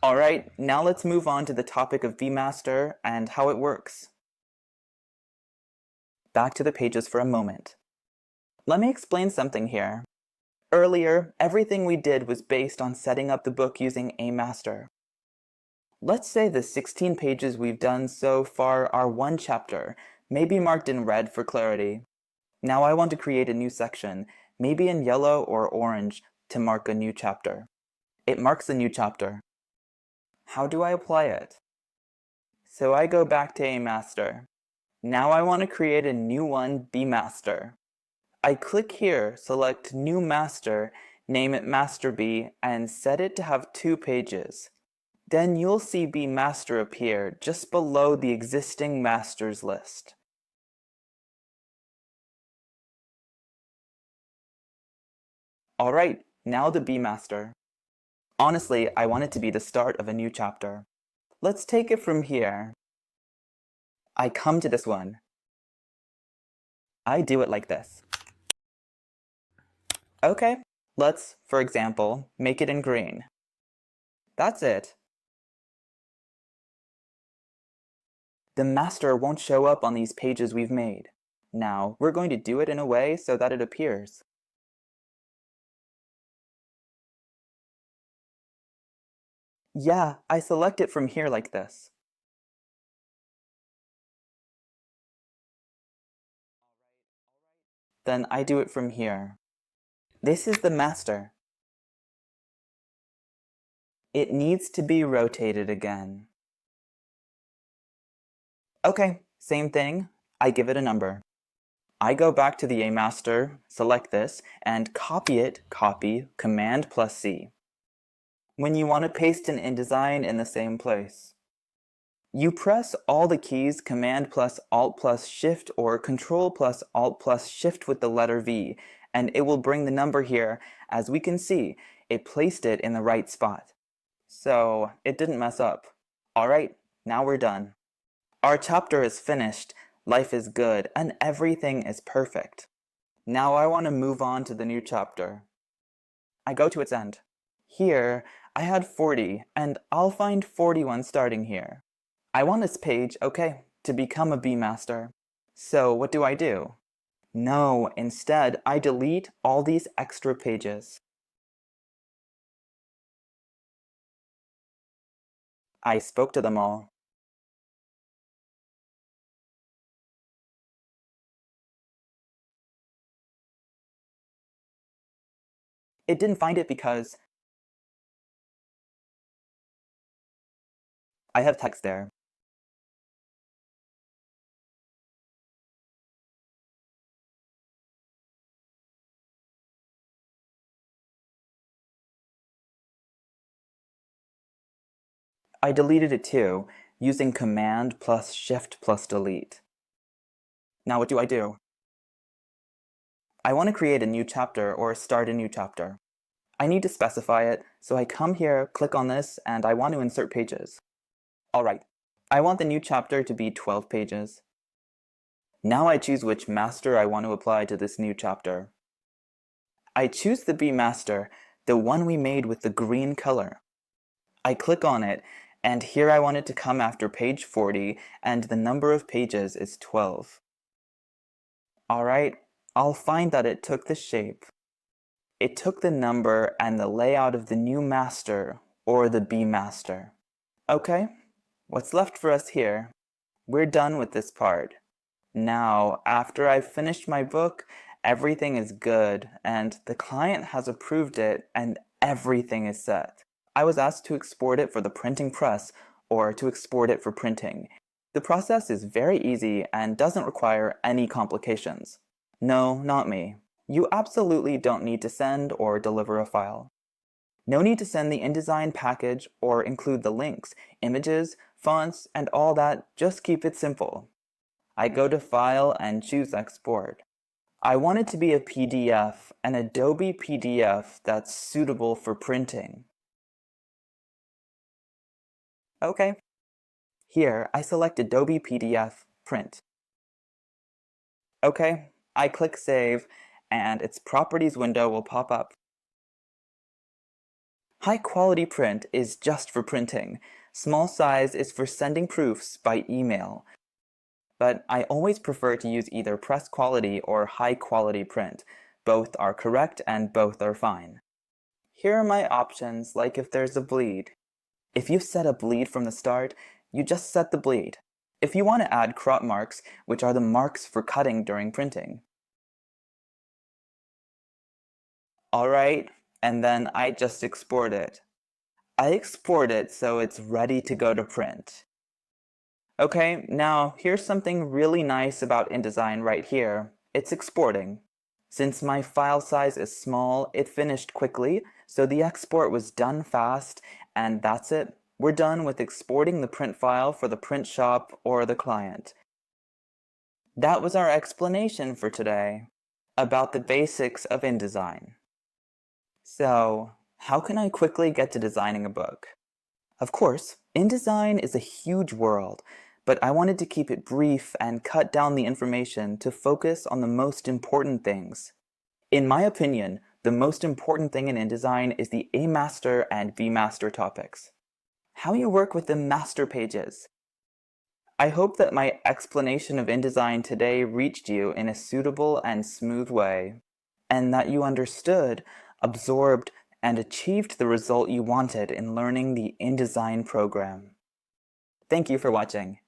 Alright, now let's move on to the topic of BMaster and how it works. Back to the pages for a moment. Let me explain something here. Earlier, everything we did was based on setting up the book using AMaster. Let's say the 16 pages we've done so far are one chapter, maybe marked in red for clarity. Now I want to create a new section, maybe in yellow or orange, to mark a new chapter. It marks a new chapter. How do I apply it? So I go back to AMaster. Now I want to create a new one, BMaster. I click here, select New Master, name it Master B, and set it to have 2 pages. Then you'll see BMaster appear just below the existing masters list. Alright, now the BMaster. Honestly, I want it to be the start of a new chapter. Let's take it from here. I come to this one. I do it like this. Okay, let's, for example, make it in green. That's it. The master won't show up on these pages we've made. Now, we're going to do it in a way so that it appears. Yeah, I select it from here like this. Then I do it from here. This is the master. It needs to be rotated again. Okay, same thing. I give it a number. I go back to the AMaster, select this, and copy it, copy, Command plus C. When you want to paste an InDesign in the same place. You press all the keys Command plus Alt plus Shift or Control plus Alt plus Shift with the letter V, and it will bring the number here. As we can see, it placed it in the right spot. So it didn't mess up. Alright, now we're done. Our chapter is finished, life is good, and everything is perfect. Now I want to move on to the new chapter. I go to its end. Here, I had 40, and I'll find 41 starting here. I want this page, okay, to become a BMaster. So what do? No, instead, I delete all these extra pages. I spoke to them all. It didn't find it because I have text there. I deleted it too, using Command plus Shift plus Delete. Now what do? I want to create a new chapter or start a new chapter. I need to specify it, so I come here, click on this, and I want to insert pages. Alright, I want the new chapter to be 12 pages. Now I choose which master I want to apply to this new chapter. I choose the BMaster, the one we made with the green color. I click on it, and here I want it to come after page 40, and the number of pages is 12. Alright, I'll find that it took the shape. It took the number and the layout of the new master, or the BMaster. Okay, what's left for us here? We're done with this part. Now, after I've finished my book, everything is good, and the client has approved it, and everything is set. I was asked to export it for the printing press, or to export it for printing. The process is very easy and doesn't require any complications. No, not me. You absolutely don't need to send or deliver a file. No need to send the InDesign package or include the links, images, fonts, and all that. Just keep it simple. I go to File and choose Export. I want it to be a PDF, an Adobe PDF that's suitable for printing. Okay. Here, I select Adobe PDF, Print. Okay, I click Save, and its Properties window will pop up. High quality print is just for printing. Small size is for sending proofs by email. But I always prefer to use either press quality or high quality print. Both are correct and both are fine. Here are my options, like if there's a bleed. If you've set a bleed from the start, you just set the bleed. If you want to add crop marks, which are the marks for cutting during printing. Alright, and then I just export it. I export it so it's ready to go to print. Okay, now here's something really nice about InDesign right here. It's exporting. Since my file size is small, it finished quickly, so the export was done fast, and that's it. We're done with exporting the print file for the print shop or the client. That was our explanation for today about the basics of InDesign. So, how can I quickly get to designing a book? Of course, InDesign is a huge world, but I wanted to keep it brief and cut down the information to focus on the most important things. In my opinion, the most important thing in InDesign is the A master and B master topics. How you work with the master pages. I hope that my explanation of InDesign today reached you in a suitable and smooth way, and that you understood, absorbed, and achieved the result you wanted in learning the InDesign program. Thank you for watching.